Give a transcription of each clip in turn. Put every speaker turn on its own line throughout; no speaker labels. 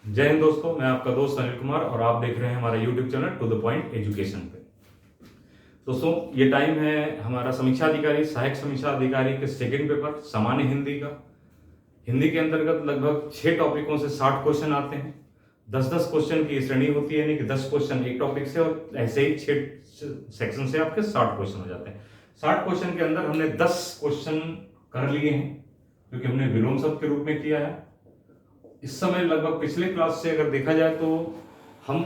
जय हिंद दोस्तों, मैं आपका दोस्त अनिल कुमार और आप देख रहे हैं हमारा YouTube channel To the Point Education पे। दोस्तों, ये टाइम है हमारा समीक्षा अधिकारी सहायक समीक्षा अधिकारी के सेकंड पेपर सामान्य हिंदी का। हिंदी के अंतर्गत लगभग 6 टॉपिकों से 60 क्वेश्चन आते हैं। 10-10 क्वेश्चन की श्रेणी होती है, यानी कि 10 क्वेश्चन एक टॉपिक से और ऐसे ही 6 सेक्शन से आपके 60 क्वेश्चन हो जाते हैं। 60 क्वेश्चन के अंदर हमने 10 क्वेश्चन कर लिए हैं, क्योंकि हमने विलोम शब्द के रूप में किया है। इस समय लगभग पिछले क्लास से अगर देखा जाए तो हम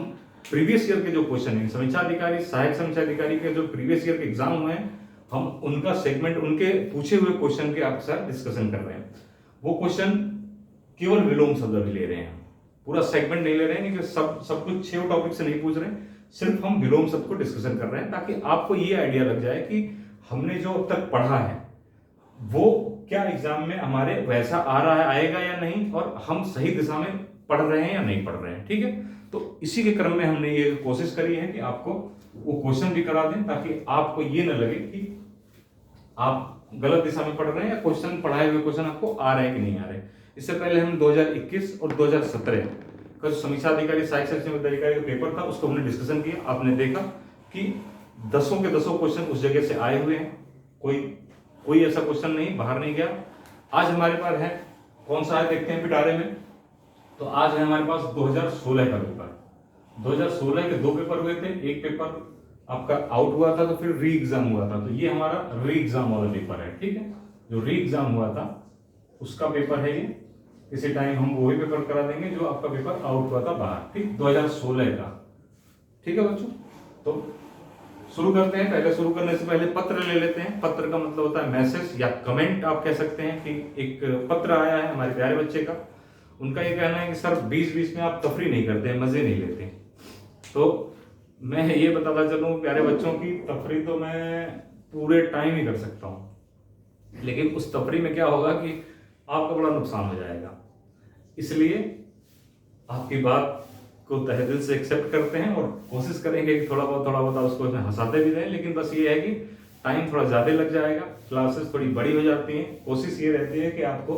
प्रीवियस ईयर के जो क्वेश्चन हैं, समीक्षा अधिकारी सहायक समीक्षा अधिकारी के जो प्रीवियस ईयर के एग्जाम हुए हैं, हम उनका सेगमेंट, उनके पूछे हुए क्वेश्चन के आपके साथ डिस्कशन कर रहे हैं। वो क्वेश्चन केवल विलोम शब्द अभी ले रहे हैं, पूरा सेगमेंट नहीं ले रहे हैं, क्योंकि सब कुछ 6 टॉपिक से नहीं पूछ रहे हैं, सिर्फ हम विलोम शब्द को डिस्कशन कर रहे हैं, ताकि आपको ये आइडिया लग जाए कि हमने जो अब तक पढ़ा है वो क्या एग्जाम में हमारे वैसा आ रहा है, आएगा या नहीं, और हम सही दिशा में पढ़ रहे हैं या नहीं पढ़ रहे हैं। ठीक है, तो इसी के क्रम में हमने ये कोशिश करी है कि आपको वो क्वेश्चन भी करा दें, ताकि आपको ये न लगे कि आप गलत दिशा में पढ़ रहे हैं या क्वेश्चन, पढ़ाए हुए क्वेश्चन आपको आ रहे हैं कि नहीं आ रहे। इससे पहले हम 2021 और 2017 का जो समीक्षा अधिकारी सहायक समीक्षा अधिकारी का पेपर था, उसको हमने डिस्कशन किया। आपने देखा कि 10 के 10 क्वेश्चन उस जगह से आए हुए हैं, कोई ऐसा क्वेश्चन नहीं बाहर नहीं गया। आज हमारे पास है, कौन सा है देखते हैं पिटारे में। तो आज है हमारे पास 2016 का पेपर। 2016 के 2 पेपर हुए थे, एक पेपर आपका आउट हुआ था, तो फिर री एग्जाम हुआ था। तो ये हमारा री एग्जाम वाला पेपर है। ठीक है, जो री एग्जाम हुआ था उसका पेपर है ये। इसी टाइम हम वही पेपर करा देंगे जो आपका पेपर आउट हुआ था बाहर, ठीक, 2016 का। ठीक है बच्चों, तो शुरू करते हैं। पहले शुरू करने से पहले पत्र ले लेते हैं। पत्र का मतलब होता है मैसेज या कमेंट, आप कह सकते हैं कि एक पत्र आया है हमारे प्यारे बच्चे का। उनका ये कहना है कि सर बीच बीच में आप तफरी नहीं करते, मजे नहीं लेते। तो मैं ये बताता चलूं प्यारे बच्चों की, तफरी तो मैं पूरे टाइम ही कर सकता हूं, लेकिन उस तफरी में क्या होगा कि आपका बड़ा नुकसान हो जाएगा। इसलिए आपकी बात को तहे दिल से एक्सेप्ट करते हैं और कोशिश करेंगे कि थोड़ा बहुत उसको हंसाते भी रहें, लेकिन बस ये है कि टाइम थोड़ा ज़्यादा लग जाएगा, क्लासेस थोड़ी बड़ी हो जाती हैं। कोशिश ये रहती है कि आपको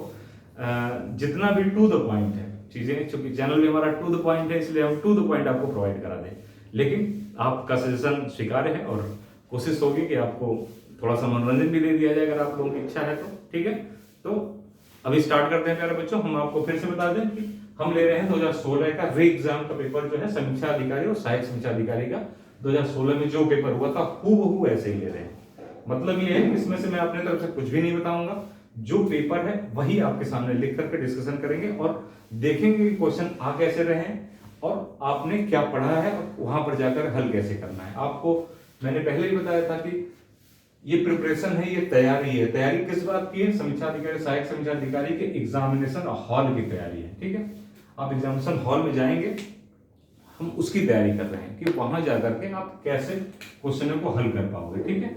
जितना भी टू द पॉइंट है चीज़ें, चूंकि चैनल भी हमारा टू द पॉइंट है, इसलिए हम टू द पॉइंट आपको प्रोवाइड करा दें। लेकिन आपका सजेशन स्वीकार्य है और कोशिश होगी कि आपको थोड़ा सा मनोरंजन भी दे दिया जाए, अगर आप लोगों की इच्छा है तो। ठीक है, तो अभी स्टार्ट करते हैं प्यारे बच्चों। हम आपको फिर से बता दें कि हम ले रहे हैं 2016 का री एग्जाम का पेपर, जो है समीक्षा अधिकारी और सहायक समीक्षा अधिकारी का 2016 में जो पेपर हुआ था हूबहू ऐसे ही ले रहे हैं। मतलब ये है कि इसमें से मैं अपने तरफ से कुछ भी नहीं बताऊंगा, जो पेपर है वही आपके सामने लिख करके डिस्कशन करेंगे और देखेंगे कि क्वेश्चन आ कैसे रहे हैं और आपने क्या पढ़ा है और वहां पर जाकर हल कैसे करना है। आपको मैंने पहले ही बताया था कि ये प्रिपरेशन है, ये तैयारी है। तैयारी किस बात की है? समीक्षा अधिकारी सहायक समीक्षा अधिकारी के एग्जामिनेशन हॉल की तैयारी है। ठीक है, आप एग्जामिनेशन हॉल में जाएंगे, हम उसकी तैयारी कर रहे हैं कि वहां जाकर के आप कैसे क्वेश्चनों को हल कर पाओगे। ठीक है,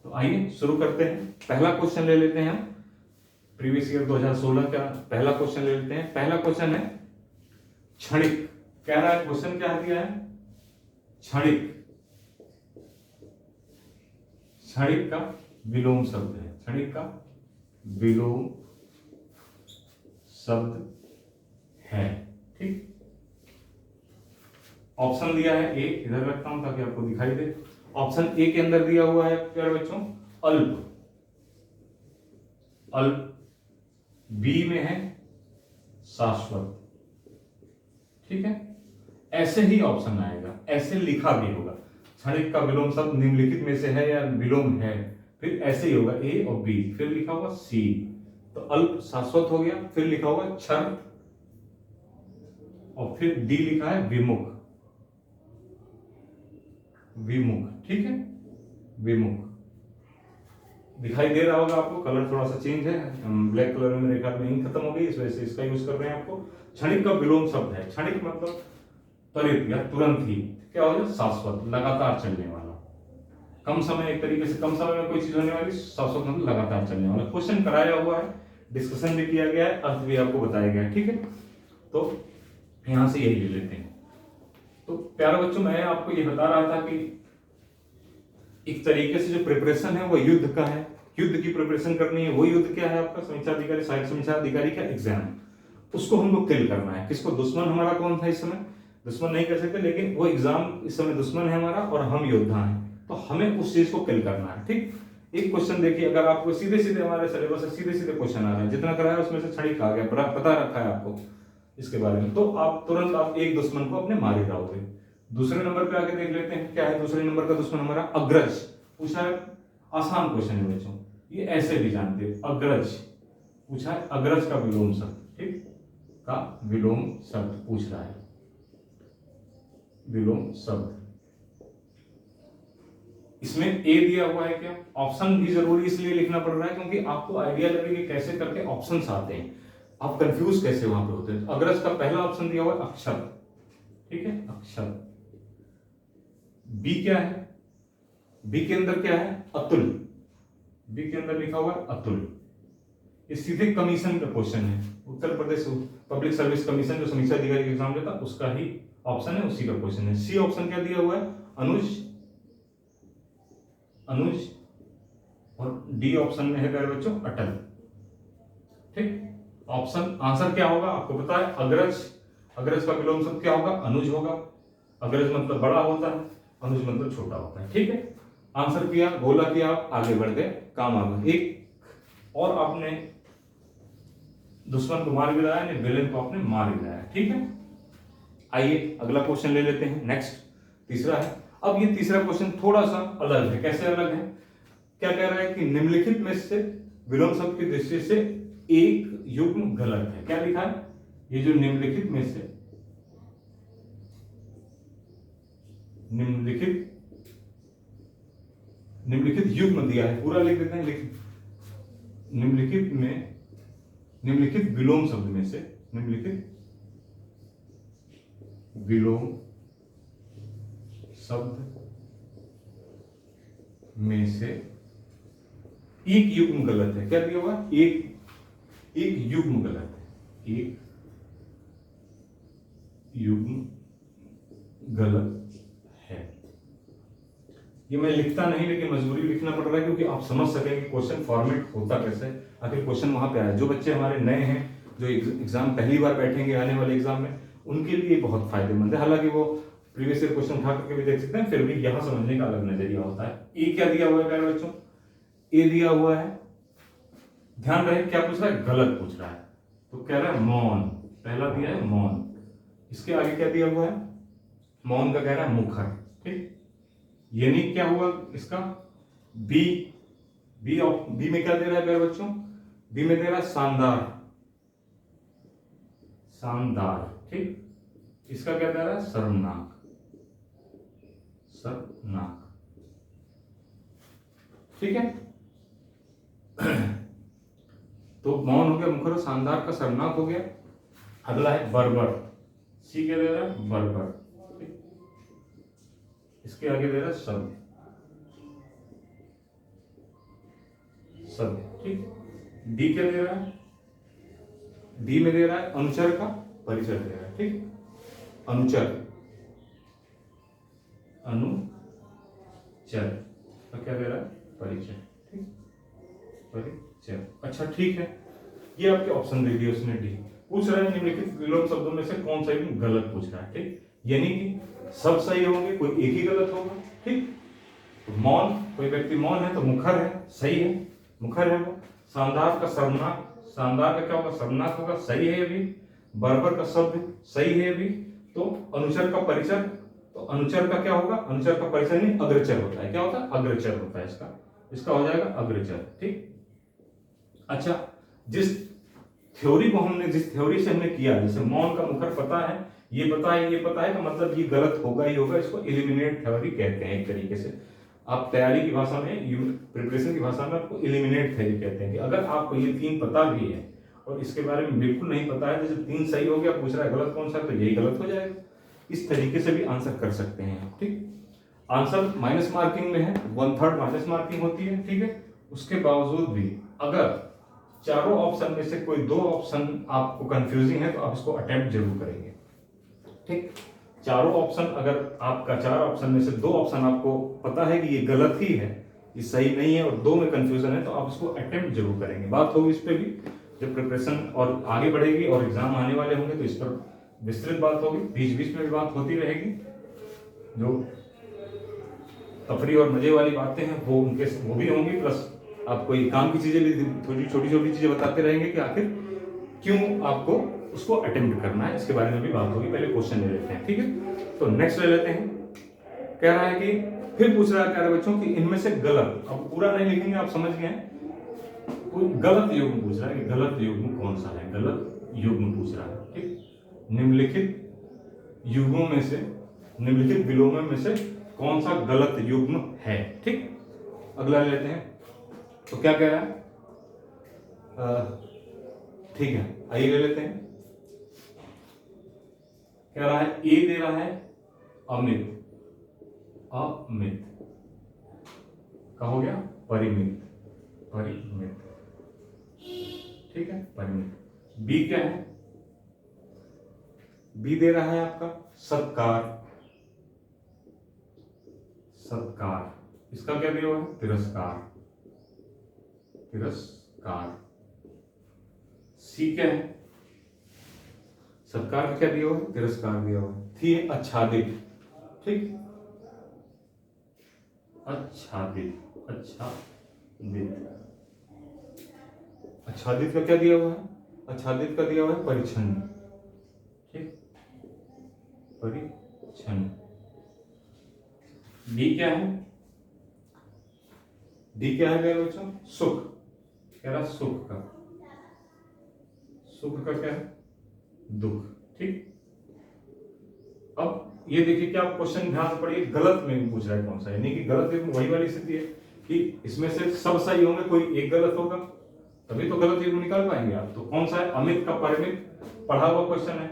तो आइए शुरू करते हैं। पहला क्वेश्चन ले लेते हैं हम, प्रीवियस ईयर 2016 का पहला क्वेश्चन ले लेते हैं। पहला क्वेश्चन है क्षणिक। कह रहा है, क्वेश्चन क्या दिया है? क्षणिक। क्षणिक का विलोम शब्द है, क्षणिक का विलोम शब्द है। ठीक, ऑप्शन दिया है ए, इधर रखता हूं ताकि आपको दिखाई दे। ऑप्शन ए के अंदर दिया हुआ है प्यारे बच्चों अल्प। अल्प। बी में है शाश्वत। ठीक है, ऐसे ही ऑप्शन आएगा, ऐसे लिखा भी होगा। क्षणिक का विलोम शब्द निम्नलिखित में से है या विलोम है, फिर ऐसे ही होगा ए और बी, फिर लिखा होगा सी। तो अल्प शाश्वत हो गया, फिर लिखा होगा क्षण और फिर डी लिखा है विमुख। विमुख, ठीक है, विमुख। दिखाई दे रहा होगा आपको, कलर थोड़ा सा चेंज है, ब्लैक कलर में मेरे ख्याल में इंक खत्म हो गई, इस वजह से इसका यूज कर रहे हैं। आपको क्षणिक का विलोम शब्द है। क्षणिक मतलब त्वरित या तुरंत ही, क्या हो जाए? शाश्वत, लगातार चलने वाला। कम समय, एक तरीके से कम समय में कोई चीज होने वाली, शाश्वत मतलब लगातार चलने वाला। क्वेश्चन कराया हुआ है, डिस्कशन भी किया गया है, अर्थ भी आपको बताया गया है। ठीक है, तो यहां से यही ले लेते हैं। तो प्यारे बच्चों, मैं आपको ये बता रहा था कि एक तरीके से जो प्रिपरेशन है वो युद्ध का है, युद्ध की प्रिपरेशन करनी है। वो युद्ध क्या है? आपका समीक्षा अधिकारी सहायक समीक्षा अधिकारी का एग्जाम। उसको हमको किल करना है। किसको? दुश्मन हमारा कौन था इस समय? दुश्मन नहीं कर सकते, लेकिन वो एग्जाम इस समय दुश्मन है हमारा और हम योद्धा हैं, तो हमें उस चीज को किल करना है। ठीक, एक क्वेश्चन देखिए, अगर आपको सीधे सीधे हमारे सिलेबस से सीधे सीधे क्वेश्चन आ रहे हैं, जितना कराया उसमें से क्षणिक आ गया, पता रखा है आपको इसके बारे में, तो आप तुरंत आप एक दुश्मन को अपने मार ही जाओगे। दूसरे नंबर पे आके देख लेते हैं क्या है दूसरे नंबर का दुश्मन हमारा, अग्रज। पूछा है, आसान क्वेश्चन है बच्चों, ये ऐसे भी जानते हैं। अग्रज पूछा है, अग्रज का विलोम शब्द, ठीक, का विलोम शब्द पूछ रहा है, विलोम शब्द। इसमें ए दिया हुआ है क्या? ऑप्शन भी जरूरी इसलिए लिखना पड़ रहा है क्योंकि आपको आइडिया लगे कि कैसे करके ऑप्शंस आते हैं, आप कंफ्यूज कैसे वहां पे होते हैं। अग्रज का पहला ऑप्शन दिया हुआ है अक्षर, ठीक है, अक्षर। बी क्या है? बी के अंदर क्या है? अतुल। बी के अंदर लिखा हुआ है अतुल। ये सीधे कमीशन का क्वेश्चन है, Uttar Pradesh public service commission जो समीक्षा अधिकारी का एग्जाम लेता उसका ही ऑप्शन है, उसी का क्वेश्चन है। सी ऑप्शन क्या दिया हुआ है? अनुज, अनुज। और डी ऑप्शन में है प्यारे बच्चों अटल। ठीक, ऑप्शन आंसर क्या होगा आपको पता है, अग्रज। अग्रज का विलोम शब्द क्या होगा? अनुज होगा। अग्रज मतलब बड़ा होता है, अनुज मतलब छोटा होता है। ठीक है, आंसर किया, बोला किया, आगे बढ़ गए, काम आ गया। एक और आपने दुश्मन को मार गिराया, नहीं विलेन को आपने मार गिराया। ठीक है, आइए अगला क्वेश्चन ले लेते हैं। नेक्स्ट तीसरा है। अब ये तीसरा क्वेश्चन थोड़ा सा अलग है। कैसे अलग है? क्या कह रहा है कि निम्नलिखित में से विलोम शब्द की दृष्टि से एक युग्म गलत है। क्या लिखा है? ये जो निम्नलिखित में से निम्नलिखित युग्म दिया है, पूरा लिख देते हैं। निम्नलिखित में, निम्नलिखित विलोम शब्द में से, निम्नलिखित विलोम शब्द में से एक युग्म गलत है। क्या दिया हुआ? एक युग्म गलत है, एक युग्म गलत है। ये मैं लिखता नहीं, लेकिन मजबूरी लिखना पड़ रहा है क्योंकि आप समझ सकें कि क्वेश्चन फॉर्मेट होता कैसे, आखिर क्वेश्चन वहां पे आया। जो बच्चे हमारे नए हैं, जो एग्जाम पहली बार बैठेंगे आने वाले एग्जाम में, उनके लिए बहुत फायदेमंद है। हालांकि वो प्रीवियस ईयर क्वेश्चन उठा करके भी देख सकते हैं, फिर भी यहां समझने का अलग नजरिया होता है। ए क्या दिया हुआ है प्यारे बच्चों? ए दिया हुआ है, ध्यान रहे क्या पूछ रहा है? गलत पूछ रहा है। तो कह रहा है मौन, पहला दिया है मौन। इसके आगे क्या दिया हुआ है? मौन का कह रहा है मुखर। ठीक, यानी क्या हुआ इसका? बी। बी में क्या दे रहा है प्यारे बच्चों? बी में दे रहा है शानदार, शानदार। ठीक, इसका क्या दे रहा है? शर्मनाक, शर्मनाक। ठीक है, तो मौन हो गया, मुखर और शानदार का शर्मनाक हो गया। अगला है बर्बर। सी क्या दे रहा है? बर्बर। इसके आगे दे रहा है सब, सब। ठीक, डी क्या दे रहा है? डी में दे रहा है अनुचर का परिचय दे रहा है। ठीक, अनुचर, अनुचर का क्या दे रहा है? परिचय। ठीक, परिचय। अच्छा ठीक है, ये आपके ऑप्शन दे दिए उसने। डी पूछ रहा है निम्नलिखित विलोम शब्दों में से कौन सा युग्म गलत पूछ रहा है। ठीक, यानी कि सब सही होंगे, कोई एक ही गलत होगा। ठीक, तो मौन, कोई व्यक्ति मौन है तो मुखर है, सही है, मुखर है वो। शानदार का शर्मनाक, शानदार का क्या होगा? शर्मनाक होगा, सही है ये भी। बर्बर का शब्द सही है भी। तो अनुचर का परिचय, तो अनुचर का क्या होगा? अनुचर का परिचय नहीं, अग्रचर होता है। क्या होता है? अग्रचर होता है इसका हो जाएगा अग्रचर। ठीक, अच्छा, जिस थ्योरी से हमने किया, जैसे मौन का मुखर पता है, ये पता है, ये पता है, का मतलब ये गलत होगा ही होगा। इसको एलिमिनेट थ्योरी कहते हैं एक तरीके से। आप तैयारी की भाषा में, प्रिपरेशन की भाषा में आपको एलिमिनेट थ्योरी कहते हैं कि अगर आपको ये तीन पता भी है और इसके बारे में बिल्कुल नहीं पता है, जैसे तीन सही हो गया, पूछ रहा है गलत कौन सा, तो यही गलत हो जाएगा। इस तरीके से भी आंसर कर सकते हैं आप। ठीक, आंसर माइनस मार्किंग में है, 1/3 माइनस मार्किंग होती है। ठीक है, उसके बावजूद भी अगर चारों ऑप्शन में से कोई दो ऑप्शन आपको कंफ्यूजिंग है तो आप इसको अटेम्प्ट जरूर करेंगे। ठीक, चारों ऑप्शन, अगर आपका चार ऑप्शन में से दो ऑप्शन आपको पता है कि ये गलत ही है, ये सही नहीं है, और दो में कंफ्यूजन है, तो आप इसको अटेम्प्ट जरूर करेंगे। बात होगी इस पे भी, जब प्रिपरेशन और आगे बढ़ेगी और एग्जाम आने वाले होंगे तो इस पर विस्तृत बात होगी, बीच बीच में भी बात होती रहेगी। जो तफरी और मजे वाली बातें हैं वो भी होंगी, प्लस आपको ये काम की चीजें भी थोड़ी छोटी छोटी चीजें बताते रहेंगे कि आखिर क्यों आपको उसको अटेम्प्ट करना है, इसके बारे में भी बात होगी। पहले क्वेश्चन ले लेते हैं, ठीक है। तो नेक्स्ट ले लेते हैं। कह रहा है कि फिर पूछ रहा है प्यारे बच्चों कि इनमें से गलत, अब पूरा नहीं लिखेंगे, आप समझ गए हैं, कोई गलत युग्म पूछ रहा है कि गलत युग्म कौन सा है, गलत युग्म पूछ रहा है, ठीक। निम्नलिखित युग्मों में से, निम्नलिखित विलोमों में से कौन सा गलत युग्म है, ठीक। अगला ले लेते हैं। तो क्या कह रहा है, ठीक है, आइए ले लेते हैं। कह रहा है ए दे रहा है अमित, अमित का हो गया परिमित, परिमित, ठीक है, परिमित। बी क्या है, बी दे रहा है आपका सत्कार, सत्कार, इसका क्या दिया हुआ है, तिरस्कार, तिरस्कार। सी क्या है, सत्कार का क्या दिया हुआ है, तिरस्कार दिया हुआ है। थी आच्छादित, ठीक, आच्छादित, आच्छादित, आच्छादित का क्या दिया हुआ है, आच्छादित का दिया हुआ है परिच्छन्न, ठीक, परिच्छन्न। डी क्या है, डी क्या है मेरे बच्चों, सुख, कह रहा सुख का, सुख का क्या है, दुख, ठीक। अब ये देखिए क्या क्वेश्चन ध्यान से पढ़िए, गलत में पूछ रहा है कौन सा, यानी कि गलत युग्म वही वाली स्थिति है कि इसमें से सब सही होंगे, कोई एक गलत होगा, तभी तो गलत युग्म निकाल पाएंगे आप। तो कौन सा है, अमित का परिमित, पढ़ा हुआ क्वेश्चन है,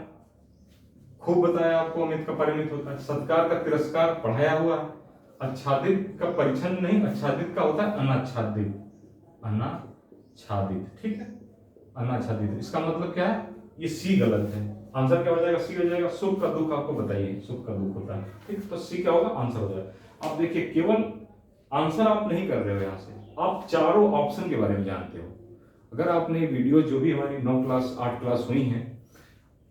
खूब बताया आपको अमित का परिमित होता है। सत्कार का तिरस्कार पढ़ाया हुआ है। आच्छादित का परिच्छन्न नहीं, आच्छादित का होता है अनाच्छादित, अनाच्छादित, ठीक है, अनाच्छादित। इसका मतलब क्या है, ये सी गलत है, आंसर क्या हो जाएगा, सी हो जाएगा। सुख का दुख आपको बताइए, सुख का दुख होता है, ठीक, तो सी क्या होगा, आंसर हो जाएगा। आप देखिए केवल आंसर आप नहीं कर रहे हो, यहां से आप चारों ऑप्शन के बारे में जानते हो। अगर आपने वीडियो जो भी हमारी 9 क्लास 8 क्लास हुई हैं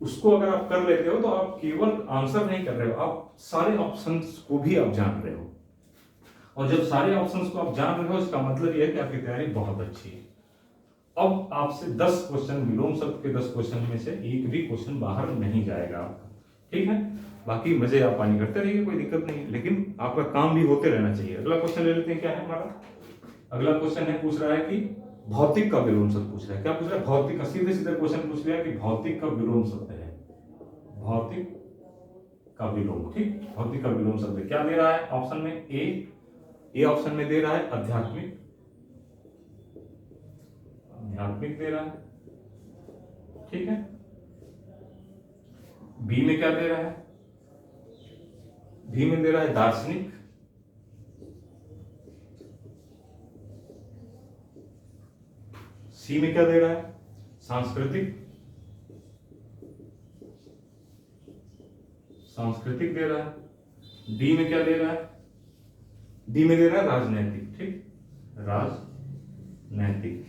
उसको अगर आप कर लेते हो तो आप केवल आंसर नहीं कर रहे हो, आप सारे ऑप्शंस को भी आप जान रहे हो। और जब सारे ऑप्शंस को आप जान रहे हो इसका मतलब यह है कि आपकी तैयारी बहुत अच्छी है। अब आपसे 10 क्वेश्चन, विलोम शब्द के 10 क्वेश्चन में से एक भी क्वेश्चन बाहर नहीं जाएगा आपका, ठीक है। बाकी मजे आप पानी करते रहिए, कोई दिक्कत नहीं है, लेकिन आपका काम भी होते रहना चाहिए। अगला क्वेश्चन ले लेते हैं, क्या है हमारा अगला क्वेश्चन है, पूछ रहा है कि भौतिक का विलोम शब्द पूछ रहा है। क्या पूछ रहा है, भौतिक का, सीधे सीधे क्वेश्चन पूछ लिया कि भौतिक का विलोम शब्द है, भौतिक का विलोम, ठीक, भौतिक का विलोम शब्द क्या दे रहा है ऑप्शन में, ए ऑप्शन में दे रहा है आध्यात्मिक, आध्यात्मिक दे रहा है, ठीक है। बी में क्या दे रहा है, बी में दे रहा है दार्शनिक, सी में क्या दे रहा है, सांस्कृतिक, सांस्कृतिक दे रहा है। डी में क्या दे रहा है, डी में दे रहा है राजनैतिक, ठीक, राजनैतिक,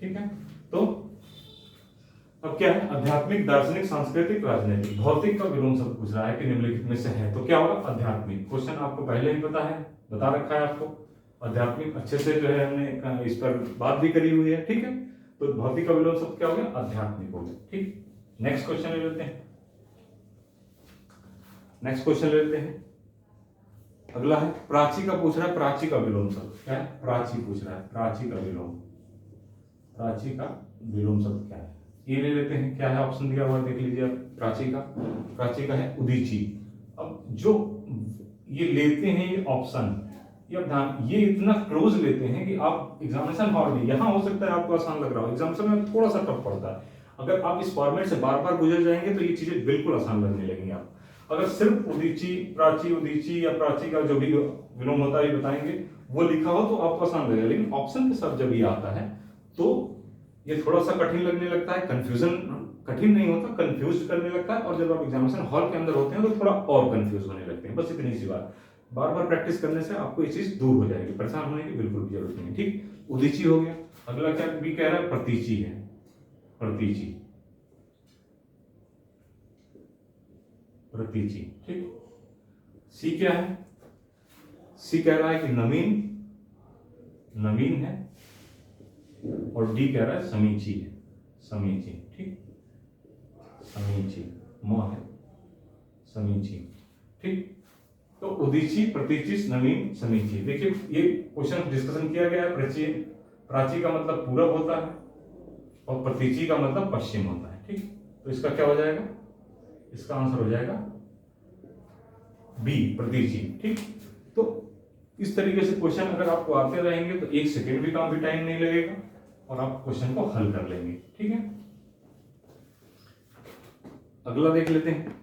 ठीक है। तो अब क्या है, आध्यात्मिक, दार्शनिक, सांस्कृतिक, राजनैतिक। भौतिक का विलोम शब्द पूछ रहा है कि निम्नलिखित में से है, तो क्या होगा, आध्यात्मिक। क्वेश्चन आपको पहले ही पता है, बता रखा है आपको, आध्यात्मिक अच्छे से जो है हमने इस पर बात भी करी हुई है, ठीक है। तो भौतिक का विलोम शब्द क्या हो गया, आध्यात्मिक हो गया, ठीक। नेक्स्ट क्वेश्चन ले लेते हैं, नेक्स्ट क्वेश्चन ले लेते हैं। अगला है प्राची का पूछ रहा है, प्राची का विलोम शब्द क्या है, प्राची पूछ रहा है, प्राची का विलोम, प्राची का विलोम शब्द क्या है, ये ले लेते हैं। क्या है ऑप्शन दिया हुआ, देख लीजिए आप। प्राची का, प्राची का है उदीची। अब जो ये लेते हैं ये ऑप्शन, ये ध्यान, ये इतना क्लोज लेते हैं कि आप एग्जामिनेशन हॉल में, यहां हो सकता है आपको आसान लग रहा हो, एग्जामिनेशन में थोड़ा सा टफ पड़ता है। अगर आप इस फॉर्मेट से बार बार गुजर जाएंगे तो ये चीजें बिल्कुल आसान लगने लगेंगी आप। अगर सिर्फ उदीची, प्राची, उदीची या प्राची का जो भी विलोम होता है बताएंगे, वो लिखा हो तो आपको आसान लगेगा, लेकिन ऑप्शन के साथ जब ये आता है तो ये थोड़ा सा कठिन लगने लगता है, कंफ्यूजन, कठिन नहीं होता, कंफ्यूज करने लगता है। और जब आप एग्जामिनेशन हॉल के अंदर होते हैं तो थोड़ा और कंफ्यूज होने लगते हैं। बस इतनी सी बात, बार बार प्रैक्टिस करने से आपको ये चीज दूर हो जाएगी, परेशान होने की बिल्कुल भी जरूरत नहीं, ठीक। उदीची हो गया, अगला क्या बी कह रहा है, प्रतीची है, प्रतीची, प्रतीची, ठीक। सी क्या है, सी कह रहा है कि नवीन, नवीन है, और डी कह रहा है समीची है, समीची, ठीक, समीची, म है, समीची, ठीक। तो उदीची, प्रतीची, नवीन, समीची। देखिए ये क्वेश्चन डिस्कशन किया गया है। प्राची, प्राची का मतलब पूरब होता है और प्रतीची का मतलब पश्चिम होता है, ठीक। तो इसका क्या हो जाएगा, इसका आंसर हो जाएगा बी, प्रतीची, ठीक। तो इस तरीके से क्वेश्चन अगर आपको आते रहेंगे तो 1 सेकेंड भी काफी टाइम नहीं लगेगा और आप क्वेश्चन को हल कर लेंगे, ठीक है। अगला देख लेते हैं,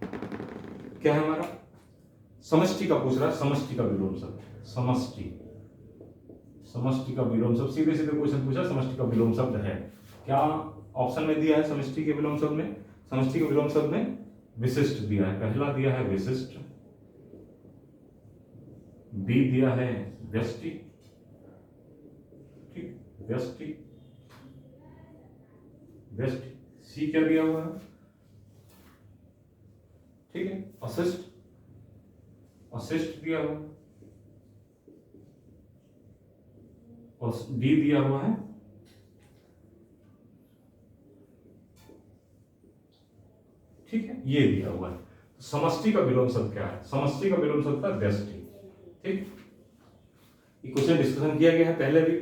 क्या है हमारा, समष्टि का पूछ रहा है, समष्टि का विलोम शब्द, समष्टि, समष्टि का विलोम शब्द, सीधे सीधे क्वेश्चन पूछा, समष्टि का विलोम शब्द है क्या, ऑप्शन में दिया है समष्टि के विलोम शब्द में, समष्टि के विलोम शब्द में विशिष्ट दिया है, पहला दिया है विशिष्ट, बी दिया है व्यष्टि, ठीक, व्यष्टि, व्यष्टि, सी क्या दिया हुआ है, ठीक है, अशिष्ट, अशिष्ट दिया हुआ है, और डी दिया हुआ है ठीक है, ये दिया हुआ है। समष्टि का विलोम शब्द क्या है, समष्टि का विलोम शब्द है व्यष्टि, ठीक। ये क्वेश्चन डिस्कशन किया गया है पहले भी,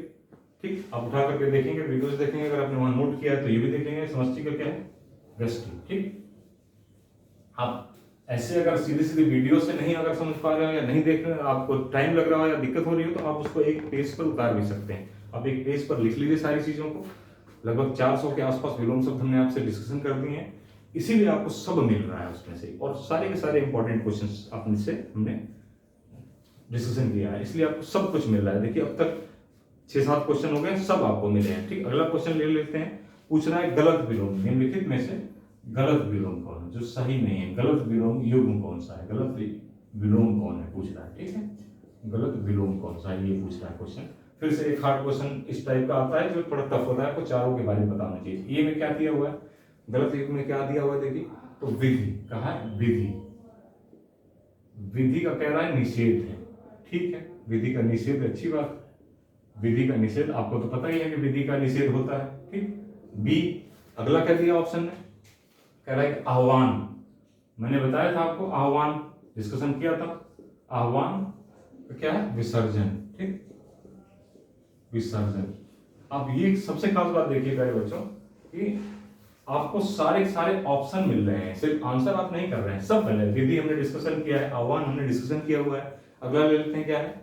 ठीक। आप उठा करके देखेंगे, वीडियोस देखेंगे, अगर आपने वहां नोट किया है तो ये भी देखेंगे, समष्टि का क्या है, व्यष्टि, ठीक। आप ऐसे अगर सीधे सीधे वीडियो से नहीं अगर समझ पा रहे हो या नहीं देख रहे हो, आपको टाइम लग रहा हो या दिक्कत हो रही हो, तो आप उसको एक पेज पर उतार भी सकते हैं। आप एक पेज पर लिख लीजिए सारी चीजों को, लगभग 400 के आसपास विलोम शब्द हमने आपसे डिस्कशन कर दिए हैं, इसीलिए आपको सब मिल रहा है उसमें से, और सारे के सारे इंपॉर्टेंट क्वेश्चंस अपने से हमने डिस्कशन किया है, इसलिए आपको सब कुछ मिल रहा है। देखिए अब तक 6-7 क्वेश्चन हो गए, सब आपको मिले हैं, ठीक। अगला क्वेश्चन ले लेते हैं, पूछ रहा है गलत विलोम निम्नलिखित में से गलत विलोम कौन है, जो सही नहीं है, गलत विलोम युग्म कौन सा है, गलत विलोम कौन है पूछ रहा है, ठीक है, गलत विलोम कौन सा है ये पूछ रहा है क्वेश्चन। फिर से एक हार्ड क्वेश्चन इस टाइप का आता है जो थोड़ा टफ होता है, आपको चारों के बारे में बताना चाहिए। ये में क्या दिया हुआ है, गलत युग्म में क्या दिया हुआ है, देखिए तो विधि, कहा है विधि, विधि का कह रहा है निषेध है, ठीक है, विधि का निषेध, अच्छी बात, विधि का निषेध, आपको तो पता ही है कि विधि का निषेध होता है, ठीक। बी, अगला क्या दिया ऑप्शन में, कह रहा है आह्वान, मैंने बताया था आपको, आह्वान डिस्कशन किया था, आह्वान तो क्या है, विसर्जन, ठीक, विसर्जन। अब ये सबसे खास बात देखिए प्यारे बच्चों कि आपको सारे सारे ऑप्शन मिल रहे हैं, सिर्फ आंसर आप नहीं कर रहे हैं, सब मिल रहे हैं। विधि हमने डिस्कशन किया है, आह्वान हमने डिस्कशन किया हुआ है। अगला ले लेते हैं, क्या है,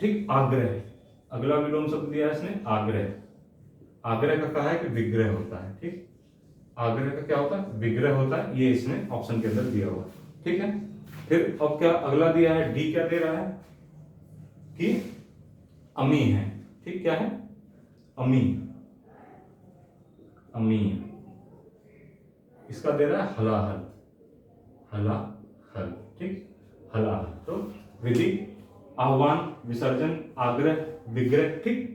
ठीक, आग्रह, अगला विलोम शब्द दिया है इसने आग्रह, आग्रह का कहा है कि विग्रह होता है, ठीक, आग्रह का क्या होता है, विग्रह होता है, ये इसने ऑप्शन के अंदर दिया हुआ, ठीक है। फिर अब क्या अगला दिया है, डी क्या दे रहा है कि अमी है, ठीक, क्या है, अमी, अमी, इसका दे रहा है हलाहल, हलाहल, ठीक, हलाहल। तो विधि, आह्वान, विसर्जन, आग्रह, विग्रह, ठीक,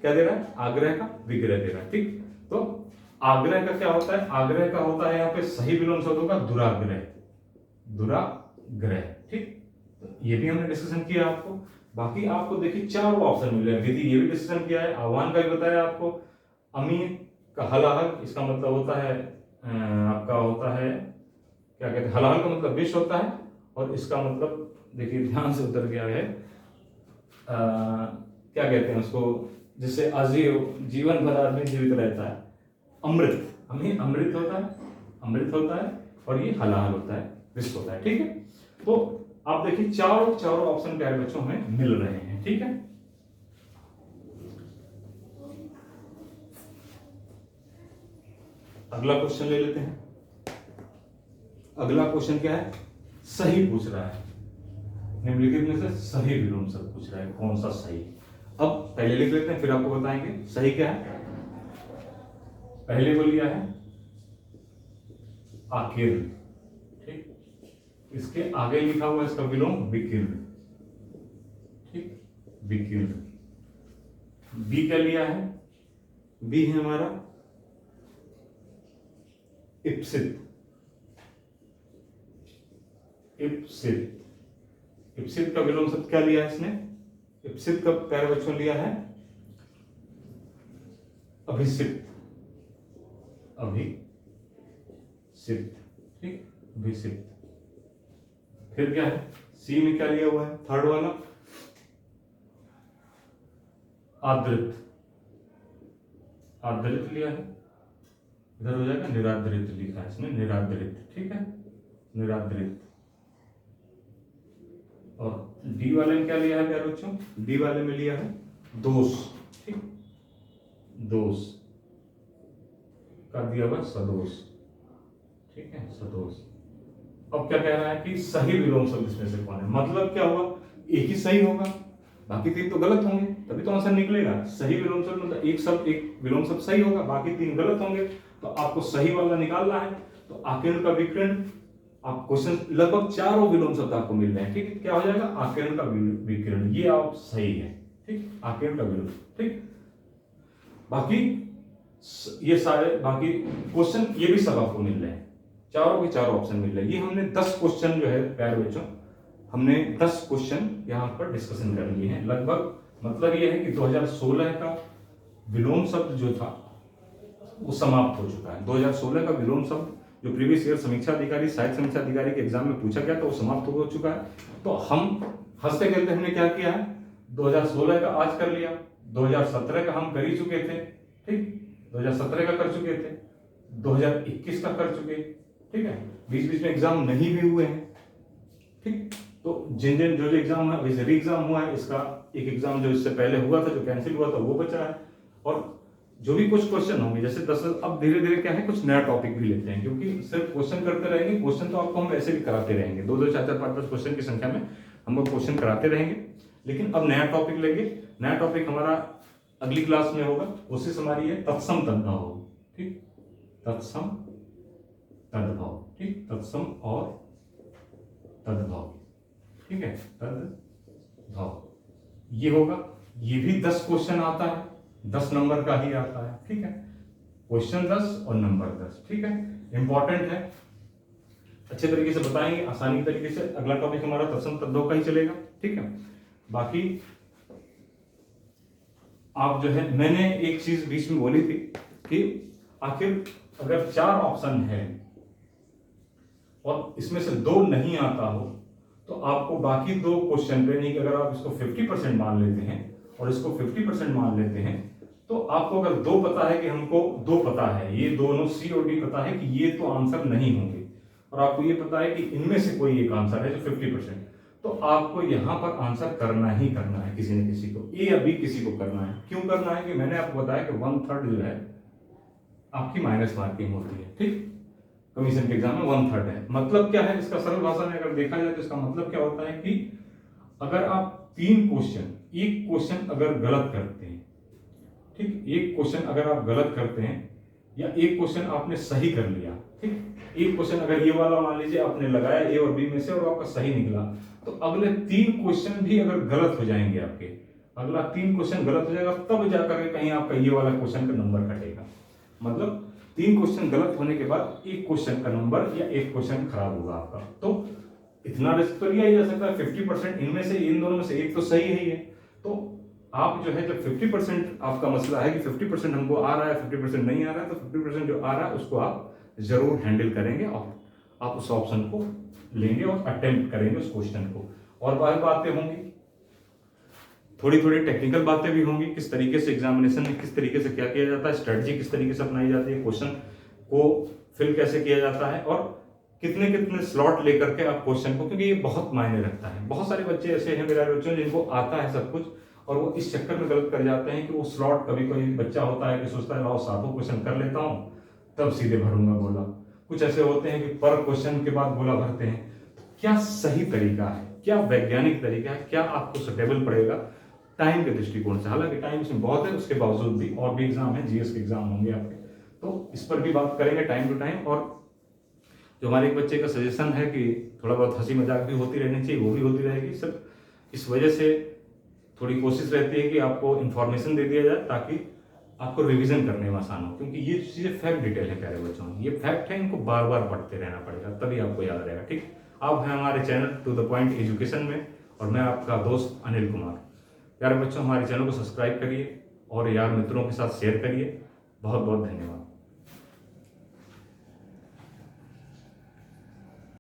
क्या दे रहा है, आग्रह का विग्रह दे रहा है, ठीक। तो आग्रह का क्या होता है, आग्रह का होता है यहाँ पे सही विलोम शब्द होगा दुराग्रह, दुराग्रह, ठीक। तो ये भी हमने डिस्कशन किया आपको। बाकी आपको देखिए चार ऑप्शन मिले, विधि ये भी डिस्कशन किया है, आह्वान का भी बताया आपको, अमी का हलाहल, इसका मतलब होता है आपका होता है क्या कहते हैं, हलाहल का मतलब विष होता है, और इसका मतलब देखिए ध्यान से उतर गया है, क्या कहते हैं उसको, जिससे आजीव जीवन भर आदमी जीवित रहता है, अमृत, हमें अमृत होता है, अमृत होता है, और ये हलाहल होता है, विष होता है, ठीक है। तो आप देखिए चारों ऑप्शन प्यारे बच्चों में मिल रहे हैं, ठीक है। अगला क्वेश्चन ले लेते हैं, अगला क्वेश्चन क्या है, सही पूछ रहा है, निम्नलिखित में से सही विलोम शब्द पूछ रहा है, कौन सा सही। अब पहले लिख लेते हैं फिर आपको बताएंगे सही क्या है। पहले को लिया है आकीर्ण, ठीक, इसके आगे लिखा हुआ इसका विलोम विकीर्ण, ठीक, विकीर्ण। बी क्या लिया है? बी है हमारा इप्सित। इप्सित इप्सित का विलोम शब्द क्या लिया है इसने? इप्सित का पर्यायवाची लिया है अभिसित। अभिसित, ठीक, अभिसित। फिर क्या है? सी में क्या लिया हुआ है? थर्ड वाला आदृत। आदृत लिया है, इधर हो जाएगा निरादृत, लिखा है इसमें निरादृत, ठीक है, निरादृत। और डी वाले में क्या लिया है प्यारे बच्चों? डी वाले में लिया है दोष, ठीक, दोष का दिया हुआ सदोष, ठीक है, सदोष। अब क्या कह रहा है कि सही विलोम शब्द इसमें से कौन है? मतलब क्या हुआ? एक ही सही होगा, बाकी तीन तो गलत होंगे, तभी तो आंसर निकलेगा। सही विलोम शब्द मतलब एक विलोम शब्द सही होगा, बाकी तीन गलत होंगे, तो आपको सही वाला निकालना है। तो आकीर्ण का विकर्ण, आप क्वेश्चन लगभग चारों विलोम शब्द आपको मिल रहे हैं, ठीक है। क्या हो जाएगा? आकीर्ण का विकर्ण, ये आप सही है, ठीक, आकीर्ण का विलोम, ठीक। बाकी ये सारे बाकी क्वेश्चन ये भी सब आपको मिल रहे हैं, चारों के चारों ऑप्शन मिल रहे हैं। ये हमने 10 क्वेश्चन जो है प्यारे बच्चों, हमने 10 क्वेश्चन यहाँ पर डिस्कशन कर लिए हैं लगभग। मतलब ये है कि 2016 का विलोम शब्द जो था वो समाप्त हो चुका है। 2016 का विलोम शब्द जो प्रीवियस ईयर समीक्षा अधिकारी, सहायक समीक्षा अधिकारी के एग्जाम में पूछा गया था, वो समाप्त हो चुका है। तो हम हंसते खेलते हमने क्या किया है, 2016 का आज कर लिया, 2017 का हम कर ही चुके थे, ठीक, 2017 का कर चुके थे, 2021 का कर चुके, ठीक है, बीच बीच में एग्जाम नहीं भी हुए हैं, ठीक। तो जिन जिन जो एग्जाम है, वैसे री एग्जाम हुआ है, इसका एक एग्जाम जो इससे पहले हुआ था, जो कैंसिल हुआ था, वो बचा है। और जो भी कुछ क्वेश्चन होंगे, जैसे 10, अब धीरे धीरे क्या है, कुछ नया टॉपिक भी लेते हैं, क्योंकि सिर्फ क्वेश्चन करते रहेंगे। क्वेश्चन तो आपको हम ऐसे भी कराते रहेंगे, 2-2, 4-4, 5-5 क्वेश्चन की संख्या में हम लोग क्वेश्चन कराते रहेंगे। लेकिन अब नया टॉपिक लेंगे। नया टॉपिक हमारा अगली क्लास में होगा, कोशिश हमारी है तत्सम तद्भव, ठीक, तत्सम तद्भव, ठीक, तत्सम और तद्भव, ठीक है, तद्भव ये होगा। ये भी 10 क्वेश्चन आता है, 10 नंबर का ही आता है, ठीक है, क्वेश्चन 10 और नंबर 10, ठीक है, इंपॉर्टेंट है, अच्छे तरीके से बताएंगे, आसानी तरीके से। अगला टॉपिक हमारा तत्सम तद्भव का ही चलेगा, ठीक है। बाकी आप जो है, मैंने एक चीज बीच में बोली थी कि आखिर अगर 4 ऑप्शन है और इसमें से 2 नहीं आता हो, तो आपको बाकी 2 क्वेश्चन पे, नहीं कि अगर आप इसको 50% मान लेते हैं और इसको 50% मान लेते हैं, तो आपको अगर 2 पता है कि हमको 2 पता है, ये दोनों सी और डी पता है कि ये तो आंसर नहीं होंगे, और आपको ये पता है कि इनमें से कोई एक आंसर है जो 50%, तो आपको यहाँ पर आंसर करना ही करना है, किसी न किसी को, ए या बी किसी को करना है। क्यों करना है? कि मैंने आपको बताया कि 1/3 जो है आपकी माइनस मार्किंग होती है, ठीक, कमीशन के एग्जाम में 1/3 है। मतलब क्या है इसका? सरल भाषा में अगर देखा जाए तो इसका मतलब क्या होता है कि अगर आप 3 क्वेश्चन, एक क्वेश्चन अगर गलत करते हैं, ठीक, एक क्वेश्चन अगर आप गलत करते हैं या एक क्वेश्चन आपने सही कर लिया, ठीक, एक क्वेश्चन अगर ये वाला मान लीजिए आपने लगाया ए और बी में से और आपका सही निकला, तो अगले 3 क्वेश्चन भी अगर गलत हो जाएंगे आपके, अगला 3 क्वेश्चन गलत हो जाएगा, तब जाकर कहीं आपका ये वाला क्वेश्चन का नंबर कटेगा। मतलब 3 क्वेश्चन गलत होने के बाद एक क्वेश्चन का नंबर या एक क्वेश्चन खराब होगा आपका। तो इतना रिस्क तो लिया ही जा सकता है, 50% इनमें से, इन दोनों में से एक तो सही है ही है। तो आप जो है, जब 50% आपका मसला है कि 50% हमको आ रहा है, 50% नहीं आ रहा है, तो 50% जो आ रहा है उसको आप जरूर हैंडल करेंगे और आप उस ऑप्शन को लेंगे और अटेम्प्ट करेंगे उस क्वेश्चन को। और बातें होंगी, थोड़ी थोड़ी टेक्निकल बातें भी होंगी, किस तरीके से एग्जामिनेशन में किस तरीके से क्या किया जाता है, स्ट्रेटजी किस तरीके से अपनाई जाती है, क्वेश्चन को फिल कैसे किया जाता है, और कितने कितने स्लॉट लेकर के आप क्वेश्चन को, क्योंकि ये बहुत मायने रखता है। बहुत सारे बच्चे ऐसे हैं मेरे बच्चों जिनको आता है सब कुछ, और वो इस चक्कर में गलत कर जाते हैं कि वो स्लॉट, कभी कोई बच्चा होता है कि सोचता है लाओ 7 क्वेश्चन कर लेता हूँ तब सीधे भरूंगा बोला। कुछ ऐसे होते हैं कि पर क्वेश्चन के बाद बोला भरते हैं। तो क्या सही तरीका है, क्या वैज्ञानिक तरीका है, क्या आपको सुटेबल पड़ेगा टाइम के दृष्टिकोण से? हालांकि टाइम इसमें बहुत है, उसके बावजूद भी और भी एग्जाम है, जीएस के एग्जाम होंगे आपके, तो इस पर भी बात करेंगे टाइम टू टाइम। और जो हमारे एक बच्चे का सजेशन है कि थोड़ा बहुत हंसी मजाक भी होती रहनी चाहिए, वो भी होती रहेगी। सिर्फ इस वजह से थोड़ी कोशिश रहती है कि आपको इन्फॉर्मेशन दे दिया जाए ताकि आपको रिवीजन करने में आसान हो, क्योंकि ये चीज़ें फैक्ट डिटेल है प्यारे बच्चों, ये फैक्ट है, इनको बार बार पढ़ते रहना पड़ेगा तभी आपको याद रहेगा। ठीक, आप हैं हमारे channel To the Point Education में और मैं आपका दोस्त अनिल कुमार। प्यारे बच्चों, हमारे चैनल को सब्सक्राइब करिए और यार मित्रों के साथ शेयर करिए। बहुत बहुत धन्यवाद।